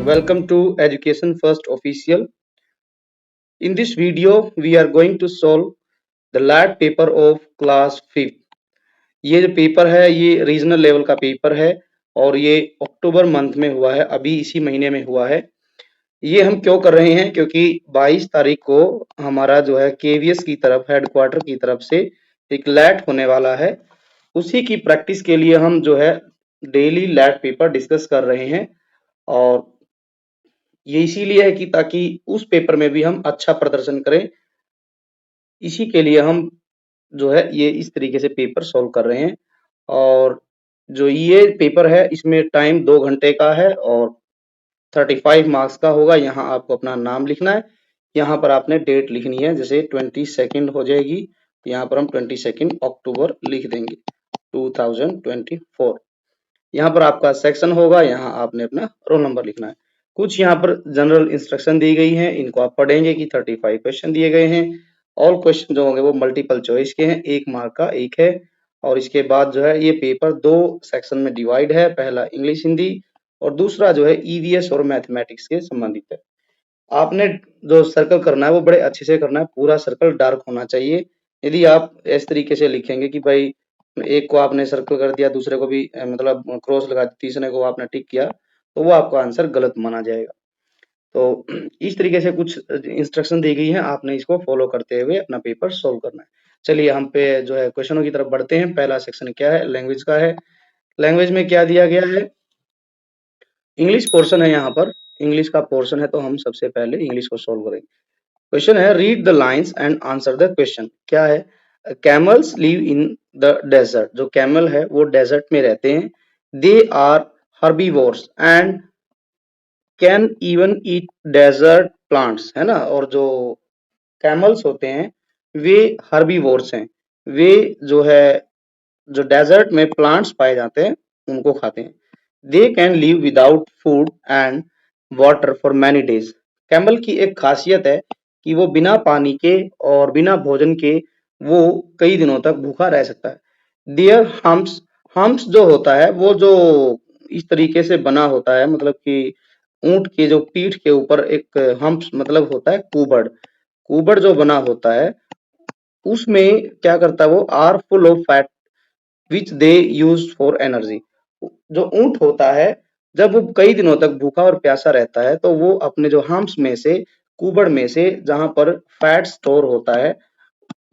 Welcome to Education First Official. In this video, we are going to solve the LAT paper of class 5th. ये जो paper है ये regional level का paper है और ये अक्टूबर मंथ में हुआ है, अभी इसी महीने में हुआ है। ये हम क्यों कर रहे हैं क्योंकि 22 तारीख को हमारा जो है केवीएस की तरफ हेडक्वार्टर की तरफ से एक लैट होने वाला है। उसी की प्रैक्टिस के लिए हम जो है डेली लैट पेपर डिस्कस कर रहे हैं और ये इसीलिए है कि ताकि उस पेपर में भी हम अच्छा प्रदर्शन करें। इसी के लिए हम जो है ये इस तरीके से पेपर सॉल्व कर रहे हैं और जो ये पेपर है इसमें टाइम 2 घंटे का है और 35 मार्क्स का होगा। यहाँ आपको अपना नाम लिखना है, यहाँ पर आपने डेट लिखनी है, जैसे 22 हो जाएगी, यहाँ पर हम 22 अक्टूबर लिख देंगे 2024। यहाँ पर आपका सेक्शन होगा, यहाँ आपने अपना रोल नंबर लिखना है। कुछ यहाँ पर जनरल इंस्ट्रक्शन दी गई हैं, इनको आप पढ़ेंगे कि 35 क्वेश्चन दिए गए हैं। ऑल क्वेश्चन जो होंगे वो मल्टीपल चॉइस के हैं, 1 मार्क का एक है। और इसके बाद जो है ये पेपर 2 सेक्शन में डिवाइड है, पहला इंग्लिश हिंदी और दूसरा जो है ईवीएस और मैथमेटिक्स के संबंधित है। आपने जो सर्कल करना है वो बड़े अच्छे से करना है, पूरा सर्कल डार्क होना चाहिए। यदि आप इस तरीके से लिखेंगे कि भाई एक को आपने सर्कल कर दिया, दूसरे को भी मतलब क्रॉस लगा दिया, तीसरे को आपने टिक किया, तो वो आपका आंसर गलत माना जाएगा। तो इस तरीके से कुछ इंस्ट्रक्शन दी गई है, आपने इसको फॉलो करते हुए अपना पेपर सोल्व करना है। चलिए हम पे जो है क्वेश्चनों की तरफ बढ़ते हैं। पहला सेक्शन क्या है? लैंग्वेज का है। लैंग्वेज में क्या दिया गया है? इंग्लिश पोर्शन है, यहाँ पर इंग्लिश का पोर्शन है, तो हम सबसे पहले इंग्लिश को सोल्व करेंगे। क्वेश्चन है read the lines and answer the question. क्या है? Camels live in the desert. जो कैमल है वो डेजर्ट में रहते हैं। They are herbivores and can even eat desert plants, है ना। और जो कैमल्स होते हैं वे हर्बीवोर्स हैं, वे जो है जो डेजर्ट में प्लांट्स पाए जाते हैं उनको खाते हैं। They can live without food and water for many days. Camel की एक खासियत है कि वो बिना पानी के और बिना भोजन के वो कई दिनों तक भूखा रह सकता है। देयर हम्प्स, हम्प्स जो होता है वो जो इस तरीके से बना होता है, मतलब कि ऊंट के जो पीठ के ऊपर एक हम्प्स मतलब होता है कुबड़, कुबड़ जो बना होता है उसमें क्या करता है वो are full of fat which they use for energy. जो ऊंट होता है जब वो कई दिनों तक भूखा और प्यासा रहता है तो वो अपने जो हम्प्स में से, कुबड़ में से जहां पर फैट स्टोर होता है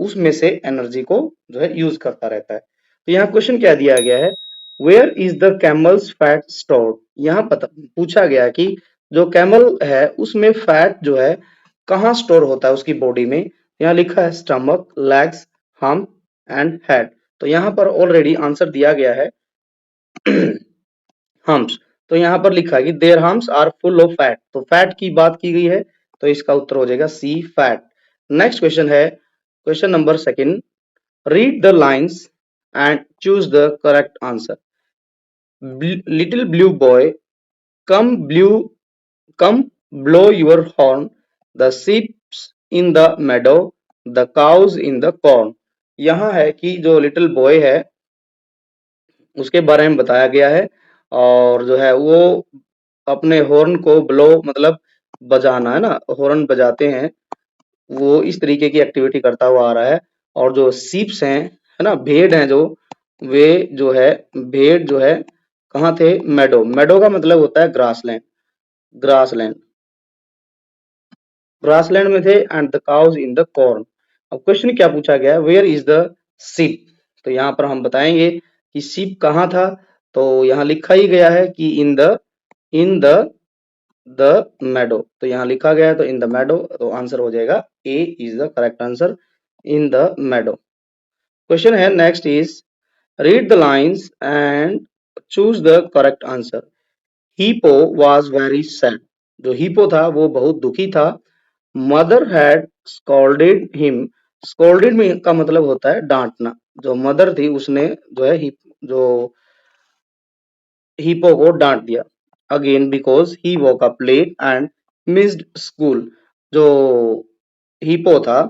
उसमें से एनर्जी को जो है यूज करता रहता है। तो यहाँ क्वेश्चन क्या दिया गया है? Where is the camel's fat stored. यहाँ पता पूछा गया कि जो कैमल है उसमें फैट जो है कहाँ स्टोर होता है उसकी बॉडी में। यहाँ लिखा है stomach, legs, hump and head. तो यहाँ पर ऑलरेडी आंसर दिया गया है हम्प्स। तो यहाँ पर लिखा है कि their humps are full of fat. तो फैट की बात की गई है, तो इसका उत्तर हो जाएगा सी, फैट। नेक्स्ट क्वेश्चन है question number second. Read the lines and choose the correct answer. Little blue boy come blue come blow your horn, the sheep's in the meadow, the cows in the corn। यहाँ है कि जो little boy है उसके बारे में बताया गया है और जो है वो अपने हॉर्न को ब्लो मतलब बजाना, है ना, हॉर्न बजाते हैं, वो इस तरीके की एक्टिविटी करता हुआ आ रहा है। और जो सीप्स हैं, है ना, भेड़ हैं, जो वे जो है भेड़ जो है कहाँ थे? मेडो। मेडो का मतलब होता है ग्रासलैंड, ग्रासलैंड, ग्रासलैंड में थे। And the cows in the corn. अब क्वेश्चन क्या पूछा गया है? Where is the ship. तो यहाँ पर हम बताएंगे कि सीप कहाँ था। तो यहाँ लिखा ही गया है कि इन द मेडो। तो यहाँ लिखा गया है तो इन द मेडो, तो आंसर हो जाएगा A is the correct answer, in the meadow. Question है next is read the lines and choose the correct answer. Hippo was very sad. जो हीपो था वो बहुत दुखी था। Mother had scolded him. Scolded में का मतलब होता है डांटना। जो मदर थी उसने जो है जो हीपो को डांट दिया। Again because he woke up late and missed school. जो हीपो था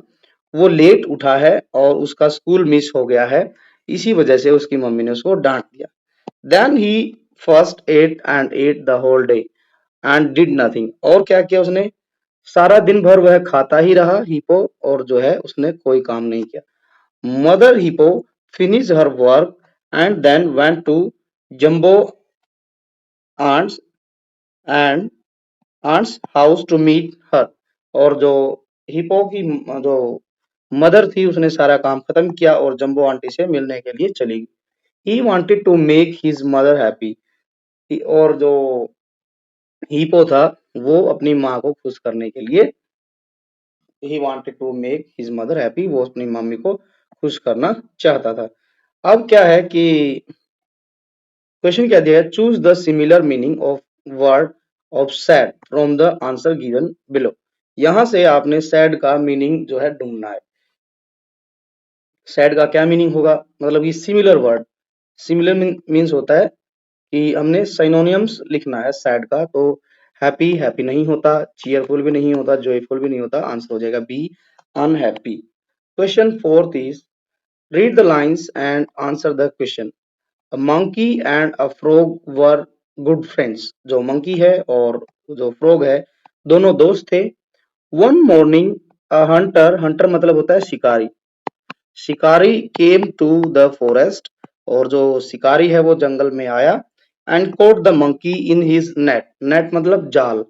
वो लेट उठा है और उसका स्कूल मिस हो गया है, इसी वजह से उसकी मम्मी ने उसको डांट दिया। Then he first ate and ate the whole day. And did nothing. और क्या किया उसने, सारा दिन भर वह खाता ही रहा हिपो, और जो है उसने कोई काम नहीं किया। Mother hippo finish her work and then went to Jumbo aunt's and aunt's house to meet her. और जो हिपो की जो मदर थी उसने सारा काम खत्म किया और जम्बो आंटी से मिलने के लिए चली गई। He wanted to make his mother happy. और जो हीपो था वो अपनी माँ को खुश करने के लिए, he wanted to make his mother happy, वो अपनी मम्मी को खुश करना चाहता था। अब क्या है कि क्वेश्चन क्या दिया है, choose the similar meaning of word of sad from the answer given below. यहां से आपने सैड का मीनिंग जो है ढूंढना है। सैड का क्या मीनिंग होगा, मतलब ये सिमिलर वर्ड, सिमिलर मीन्स होता है कि हमने साइनोनियम्स लिखना है सैड का। तो हैप्पी, हैप्पी नहीं होता, चीयरफुल भी नहीं होता, जॉयफुल भी नहीं होता, आंसर हो जाएगा B, unhappy. Question fourth is, read the lines and answer the question. A monkey and a frog were good friends. जो मंकी है और जो फ्रॉग है दोनों दोस्त थे। One morning a hunter, hunter मतलब होता है शिकारी, शिकारी केम टू द फॉरेस्ट, और जो शिकारी है वो जंगल में आया। And caught the monkey in his net, net मतलब जाल,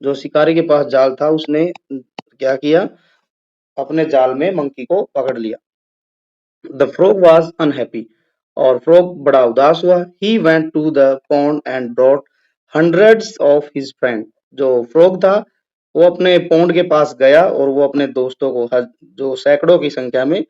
जो शिकारी के पास जाल था उसने क्या किया, अपने जाल में मंकी को पकड़ लिया। द फ्रॉग वाज अनहैप्पी, और फ्रॉग बड़ा उदास हुआ। He went to the pond and brought hundreds of his friend. जो फ्रॉग था वो अपने पॉन्ड के पास गया और वो अपने दोस्तों को, जो सैकड़ों की संख्या में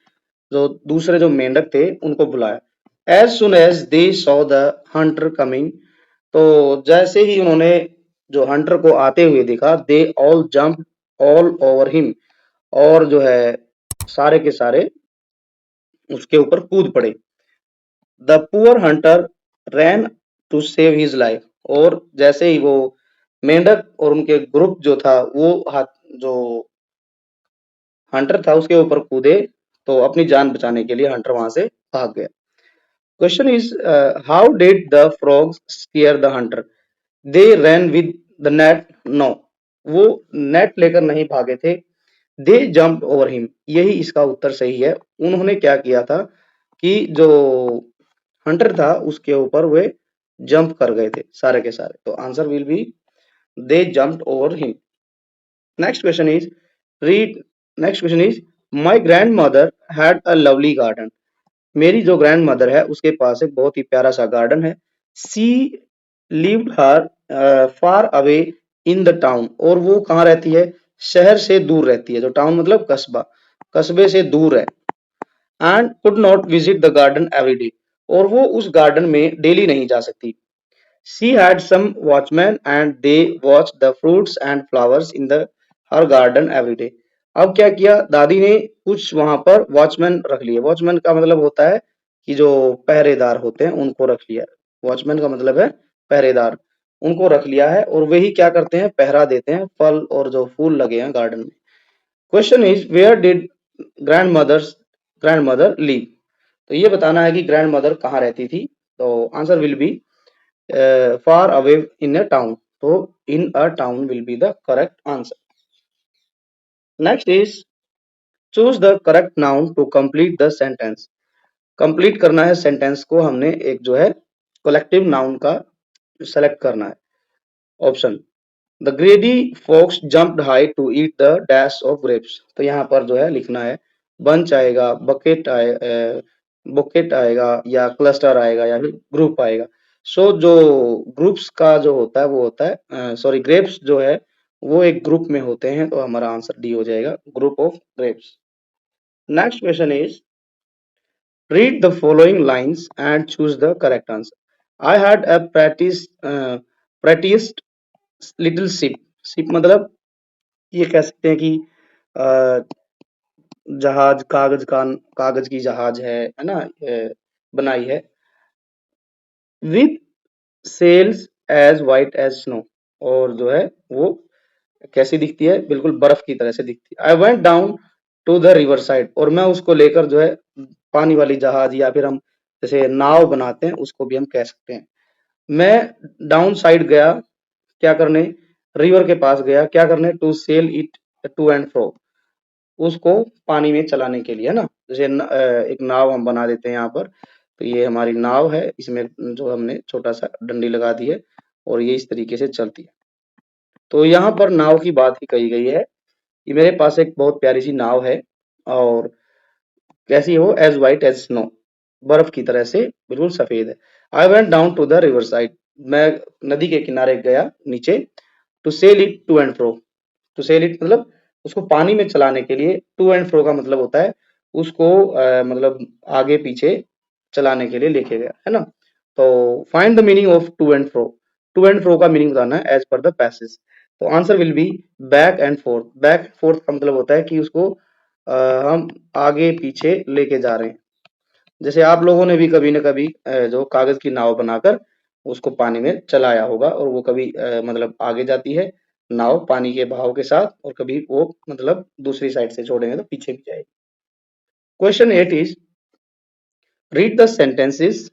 जो दूसरे जो मेंढक थे उनको बुलाया। As soon as they saw the hunter coming, तो जैसे ही उन्होंने जो हंटर को आते हुए देखा, they all jump all over him, और जो है सारे के सारे उसके ऊपर कूद पड़े। The poor hunter ran to save his life, और जैसे ही वो मेंढक और उनके ग्रुप जो था वो जो हंटर था उसके ऊपर कूदे, तो अपनी जान बचाने के लिए हंटर वहां से भाग गया। Question is, how did the frogs scare the hunter. They ran with the net, no, वो नेट लेकर नहीं भागे थे। दे जंप ओवर हिम, यही इसका उत्तर सही है। उन्होंने क्या किया था कि जो हंटर था उसके ऊपर वे जंप कर गए थे सारे के सारे, तो answer will B they jumped over him. Next question is, read, next question is, my grandmother had a lovely garden. मेरी जो ग्रैंड मदर है उसके पास एक बहुत ही प्यारा सा गार्डन है। She lived her far away in the town, और वो कहाँ रहती है, शहर से दूर रहती है। जो टाउन मतलब कस्बा, कस्बे से दूर है। And could not visit the garden every day, और वो उस गार्डन में डेली नहीं जा सकती। She had some watchman and they watch the fruits and flowers in the her garden every day. अब क्या किया, दादी ने कुछ वहां पर वॉचमैन रख लिए। वॉचमैन का मतलब होता है कि जो पहरेदार होते हैं उनको रख लिया। वॉचमैन का मतलब है पहरेदार, उनको रख लिया है, और वही क्या करते हैं, पहरा देते हैं फल और जो फूल लगे हैं गार्डन में। Question is, where did grandmother live. तो ये बताना है कि ग्रैंड मदर कहाँ रहती थी। तो answer will be far away in a town, तो in a town will be the correct answer. Next is, choose the correct noun to complete the sentence. Complete करना है सेंटेंस को, हमने एक जो है कलेक्टिव नाउन का सेलेक्ट करना है। Option, the greedy fox jumped high to eat the dash of grapes. तो यहाँ पर जो है लिखना है, बंच आएगा, बुकेट आएगा, या क्लस्टर आएगा, या फिर ग्रुप आएगा। सो जो ग्रुप्स का जो होता है वो होता है, सॉरी ग्रेप्स जो है वो एक ग्रुप में होते हैं, तो हमारा आंसर डी हो जाएगा, group of grapes. Next question is, read the following lines and choose the correct answer. I had a prettiest little ship. ship मतलब ये कह सकते हैं कि अ, जहाज, कागज की जहाज है ना, बनाई है। With sails as white as snow, और जो है वो कैसी दिखती है, बिल्कुल बर्फ की तरह से दिखती है। I went down to the river side, और मैं उसको लेकर जो है पानी वाली जहाज, या फिर हम जैसे नाव बनाते हैं उसको भी हम कह सकते हैं। मैं डाउन साइड गया क्या करने, रिवर के पास गया क्या करने, to sail it to and fro, उसको पानी में चलाने के लिए, है ना। जैसे एक नाव हम बना देते हैं यहाँ पर, तो ये हमारी नाव है, इसमें जो हमने छोटा सा डंडी लगा दी है और ये इस तरीके से चलती है। तो यहाँ पर नाव की बात ही कही गई है। ये मेरे पास एक बहुत प्यारी सी नाव है और कैसी है वो, एज व्हाइट एज स्नो, बर्फ की तरह से बिल्कुल सफेद है। I went down to the river side, मैं नदी के किनारे गया नीचे, to sail it to and fro, to sail it मतलब उसको पानी में चलाने के लिए, टू एंड फ्रो का मतलब होता है उसको मतलब आगे पीछे चलाने के लिए लेके गया, है ना। तो find the meaning of to and fro, to and fro का मीनिंग बताना है एज पर द पैसेज। तो answer will be back and forth. Back and forth का मतलब होता है कि उसको हम आगे पीछे लेके जा रहे हैं। जैसे आप लोगों ने भी कभी न कभी जो कागज की नाव बनाकर उसको पानी में चलाया होगा और वो कभी मतलब आगे जाती है नाव पानी के बहाव के साथ, और कभी वो मतलब दूसरी साइड से छोड़ेंगे तो पीछे भी जाएगी। Question 8 is read the sentences,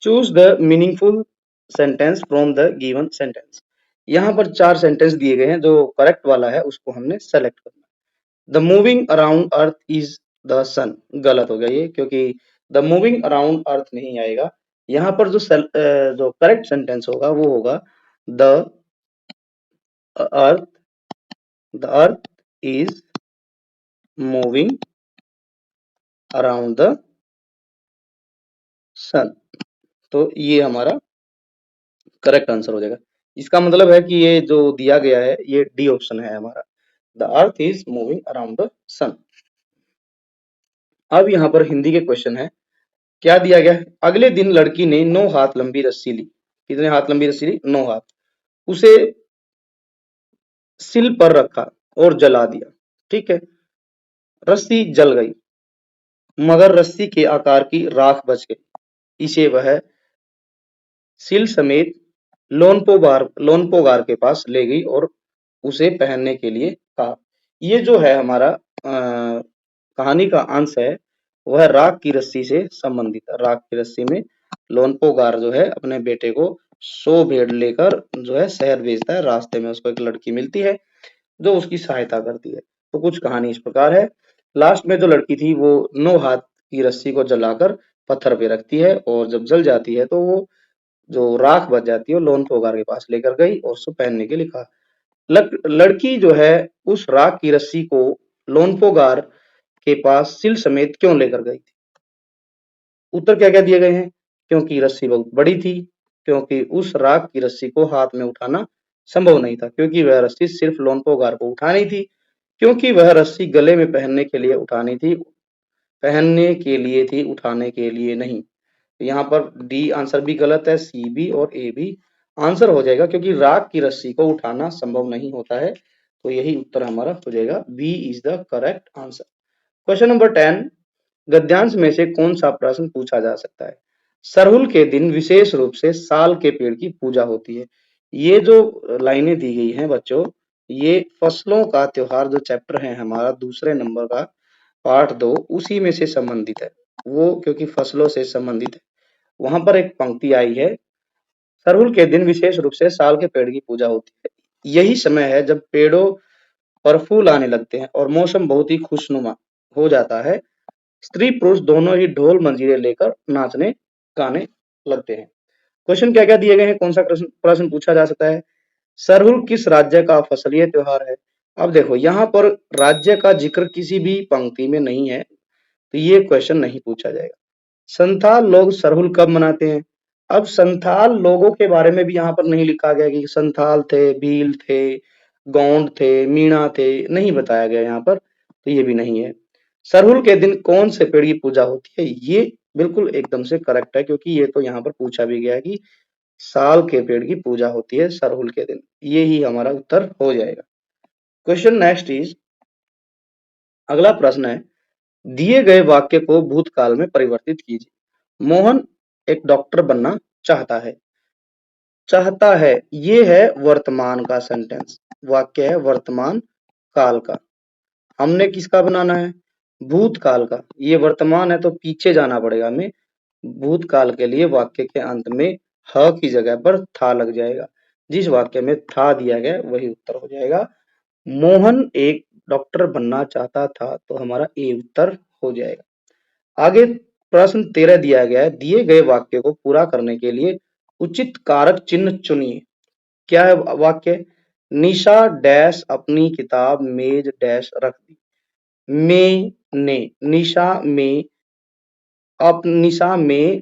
choose the meaningful sentence from the given sentence. यहाँ पर 4 सेंटेंस दिए गए हैं, जो करेक्ट वाला है उसको हमने सेलेक्ट करना है। The moving around earth is the sun, गलत हो गया ये, क्योंकि द मूविंग अराउंड अर्थ नहीं आएगा। यहाँ पर जो करेक्ट सेंटेंस होगा वो होगा the earth, the earth is moving around the sun. तो ये हमारा करेक्ट आंसर हो जाएगा। इसका मतलब है कि ये जो दिया गया है ये डी ऑप्शन है हमारा, the earth is moving around the sun. अब यहाँ पर हिंदी के क्वेश्चन है, क्या दिया गया है, अगले दिन लड़की ने 9 हाथ लंबी रस्सी ली। कितने हाथ लंबी रस्सी ली, 9 हाथ। उसे सिल पर रखा और जला दिया, ठीक है। रस्सी जल गई मगर रस्सी के आकार की राख बच गई। इसे वह सिल समेत लोनपोगार के पास ले गई और उसे पहनने के लिए कहा। ये जो है हमारा कहानी का अंश है, वह राख की रस्सी से संबंधित है। राख की रस्सी में लोनपोगार जो है अपने बेटे को 100 भेड़ लेकर जो है शहर भेजता है। रास्ते में उसको एक लड़की मिलती है जो उसकी सहायता करती है। तो कुछ कहानी इस प्रकार है। लास्ट में जो लड़की थी वो 9 हाथ की रस्सी को जलाकर पत्थर पे रखती है और जब जल जाती है तो वो जो राख बच जाती है वो लोनपोगार के पास लेकर गई और उसको पहनने के लिए कहा। लड़की जो है उस राख की रस्सी को लोनपोगार के पास सिल समेत क्यों लेकर गई थी। उत्तर क्या क्या दिए गए हैं, क्योंकि रस्सी बहुत बड़ी थी, क्योंकि उस राख की रस्सी को हाथ में उठाना संभव नहीं था, क्योंकि वह रस्सी सिर्फ लोनपोगार को उठानी थी, क्योंकि वह रस्सी गले में पहनने के लिए उठानी थी, पहनने के लिए थी, उठाने के लिए नहीं। यहाँ पर डी आंसर भी गलत है, सी भी और ए भी आंसर हो जाएगा, क्योंकि राख की रस्सी को उठाना संभव नहीं होता है। तो यही उत्तर हमारा हो जाएगा, B is the correct answer. Question number 10, गद्यांश में से कौन सा प्रश्न पूछा जा सकता है। सरहुल के दिन विशेष रूप से साल के पेड़ की पूजा होती है। ये जो लाइनें दी गई हैं बच्चों, ये फसलों का त्योहार जो चैप्टर है हमारा दूसरे नंबर का पार्ट 2 उसी में से संबंधित है। वो क्योंकि फसलों से संबंधित है, वहां पर एक पंक्ति आई है, सरहुल के दिन विशेष रूप से साल के पेड़ की पूजा होती है। यही समय है जब पेड़ों पर फूल आने लगते हैं और मौसम बहुत ही खुशनुमा हो जाता है। स्त्री पुरुष दोनों ही ढोल मंजीरे लेकर नाचने गाने लगते हैं। क्वेश्चन क्या क्या दिए गए हैं, कौन सा प्रश्न प्रश्न पूछा जा सकता है। सरहुल किस राज्य का फसलीय त्योहार है। अब देखो यहाँ पर राज्य का जिक्र किसी भी पंक्ति में नहीं है, तो ये क्वेश्चन नहीं पूछा जाएगा। संथाल लोग सरहुल कब मनाते हैं। अब संथाल लोगों के बारे में भी यहाँ पर नहीं लिखा गया कि संथाल थे, भील थे, गोंड थे, मीणा थे, नहीं बताया गया यहाँ पर, तो ये भी नहीं है। सरहुल के दिन कौन से पेड़ की पूजा होती है, ये बिल्कुल एकदम से करेक्ट है, क्योंकि ये तो यहाँ पर पूछा भी गया है कि साल के पेड़ की पूजा होती है सरहुल के दिन। ये ही हमारा उत्तर हो जाएगा। क्वेश्चन नेक्स्ट इज, अगला प्रश्न है, दिए गए वाक्य को भूतकाल में परिवर्तित कीजिए। मोहन एक डॉक्टर बनना चाहता है। चाहता है ये है वर्तमान का सेंटेंस, वाक्य है वर्तमान काल का। हमने किसका बनाना है, भूतकाल का। ये वर्तमान है तो पीछे जाना पड़ेगा हमें। भूतकाल के लिए वाक्य के अंत में ह की जगह पर था लग जाएगा। जिस वाक्य में था दिया गया वही उत्तर हो जाएगा। मोहन एक डॉक्टर बनना चाहता था, तो हमारा ए उत्तर हो जाएगा। आगे प्रश्न 13 दिया गया है, दिए गए वाक्य को पूरा करने के लिए उचित कारक चिन्ह चुनिए। क्या है वाक्य? निशा डैश अपनी किताब मेज डैश रख दी। ने निशा में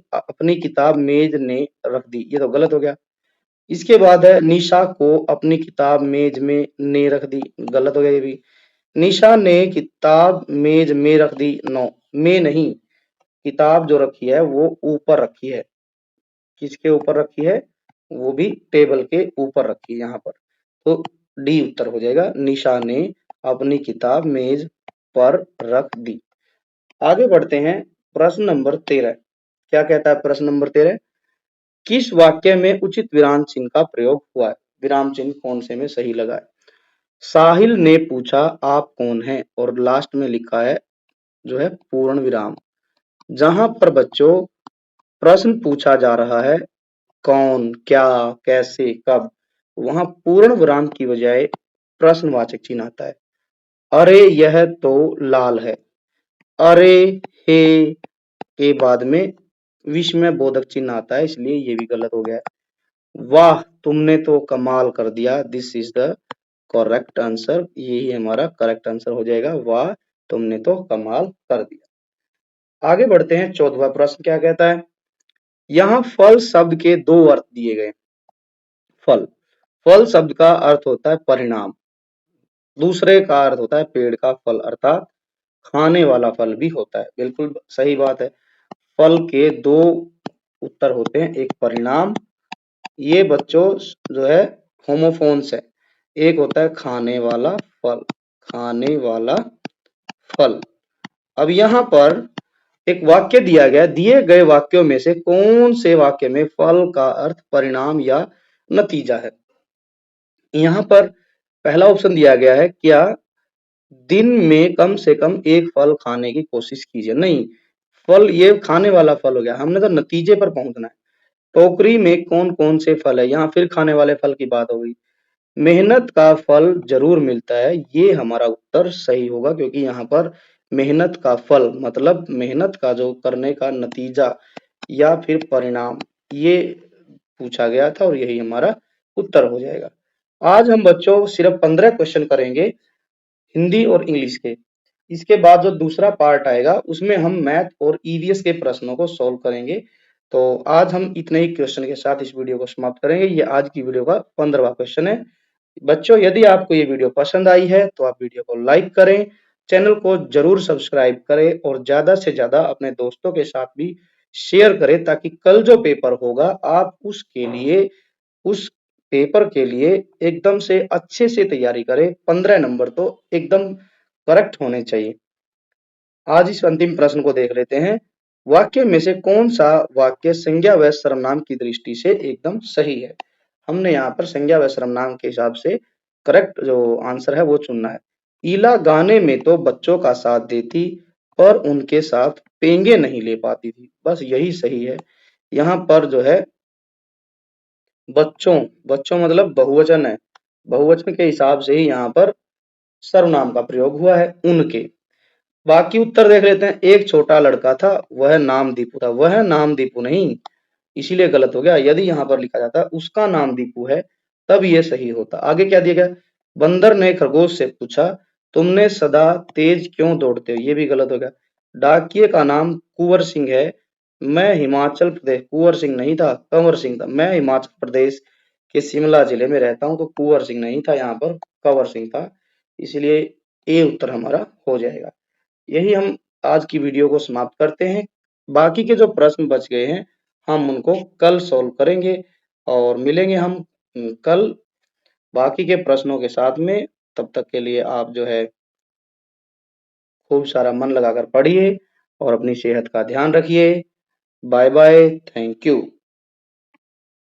अपनी किताब मेज ने रख दी, ये तो गलत हो गया। इसके बाद है निशा को अपनी किताब मेज में ने रख दी, गलत हो गया ये भी। निशा ने किताब मेज में रख दी, नो, में नहीं, किताब जो रखी है वो ऊपर रखी है। किसके ऊपर रखी है? वो भी टेबल के ऊपर रखी है यहाँ पर, तो डी उत्तर हो जाएगा। निशा ने अपनी किताब मेज पर रख दी। आगे बढ़ते हैं, प्रश्न नंबर 13। क्या कहता है प्रश्न नंबर 13? किस वाक्य में उचित विराम चिन्ह का प्रयोग हुआ है? विराम चिन्ह कौन से में सही लगा है? साहिल ने पूछा आप कौन हैं, और लास्ट में लिखा है जो है पूर्ण विराम। जहां पर बच्चों प्रश्न पूछा जा रहा है कौन, क्या, कैसे, कब, वहां पूर्ण विराम की बजाय प्रश्नवाचक चिन्ह आता है। अरे यह तो लाल है, अरे हे के बाद में विस्मय बोधक चिन्ह आता है, इसलिए ये भी गलत हो गया है। वाह तुमने तो कमाल कर दिया, this is the correct answer, यही हमारा करेक्ट आंसर हो जाएगा। वाह तुमने तो कमाल कर दिया। आगे बढ़ते हैं, 14वां प्रश्न क्या कहता है? यहाँ फल शब्द के दो अर्थ दिए गए। फल, फल शब्द का अर्थ होता है परिणाम, दूसरे का अर्थ होता है पेड़ का फल, अर्थात खाने वाला फल भी होता है। बिल्कुल सही बात है। फल के दो उत्तर होते हैं, एक परिणाम, ये बच्चों जो है होमोफोन्स है। एक होता है खाने वाला फल, खाने वाला फल। अब यहाँ पर एक वाक्य दिया गया, दिए गए वाक्यों में से कौन से वाक्य में फल का अर्थ परिणाम या नतीजा है? यहाँ पर पहला ऑप्शन दिया गया है, क्या दिन में कम से कम एक फल खाने की कोशिश कीजिए। नहीं, फल ये खाने वाला फल हो गया, हमने तो नतीजे पर पहुंचना है। टोकरी में कौन कौन से फल है, यहाँ फिर खाने वाले फल की बात हो गई। मेहनत का फल जरूर मिलता है, ये हमारा उत्तर सही होगा, क्योंकि यहाँ पर मेहनत का फल मतलब मेहनत का जो करने का नतीजा या फिर परिणाम, ये पूछा गया था और यही हमारा उत्तर हो जाएगा। आज हम बच्चों सिर्फ 15 क्वेश्चन करेंगे हिंदी और इंग्लिश के। इसके बाद जो दूसरा पार्ट आएगा उसमें हम मैथ और ईवीएस के प्रश्नों को सॉल्व करेंगे। तो आज हम इतने ही क्वेश्चन के साथ इस वीडियो को समाप्त करेंगे। ये आज की वीडियो का 15वां क्वेश्चन है। बच्चों यदि आपको ये वीडियो पसंद आई है तो आप वीडियो को लाइक करें, चैनल को जरूर सब्सक्राइब करें और ज्यादा से ज्यादा अपने दोस्तों के साथ भी शेयर करें, ताकि कल जो पेपर होगा आप उस पेपर के लिए एकदम से अच्छे से तैयारी करें। 15 नंबर तो एकदम करेक्ट होने चाहिए। आज इस अंतिम प्रश्न को देख लेते हैं। वाक्य में से कौन सा वाक्य संज्ञा व सर्वनाम की दृष्टि से एकदम सही है? हमने यहाँ पर संज्ञा व सर्वनाम के हिसाब से करेक्ट जो आंसर है वो चुनना है। ईला गाने में तो बच्चों का साथ देती, पर उनके साथ पेंगे नहीं ले पाती थी, बस यही सही है। यहाँ पर जो है बच्चों, बच्चों मतलब बहुवचन है, बहुवचन के हिसाब से ही यहाँ पर सर्वनाम का प्रयोग हुआ है उनके। बाकी उत्तर देख लेते हैं। एक छोटा लड़का था, वह नाम दीपू था, वह नाम दीपू नहीं, इसीलिए गलत हो गया। यदि यहाँ पर लिखा जाता उसका नाम दीपू है तब ये सही होता। आगे क्या दिया गया? बंदर ने खरगोश से पूछा तुमने सदा तेज क्यों दौड़ते हो, ये भी गलत हो गया। डाकिये का नाम कुंवर सिंह है, मैं हिमाचल प्रदेश, कुंवर सिंह नहीं था कंवर सिंह था, मैं हिमाचल प्रदेश के शिमला जिले में रहता हूं, तो कुंवर सिंह नहीं था, यहाँ पर कंवर सिंह था, इसलिए ए उत्तर हमारा हो जाएगा। यही हम आज की वीडियो को समाप्त करते हैं। बाकी के जो प्रश्न बच गए हैं हम उनको कल सॉल्व करेंगे और मिलेंगे हम कल बाकी के प्रश्नों के साथ में। तब तक के लिए आप जो है खूब सारा मन लगाकर पढ़िए और अपनी सेहत का ध्यान रखिए। Bye bye, thank you.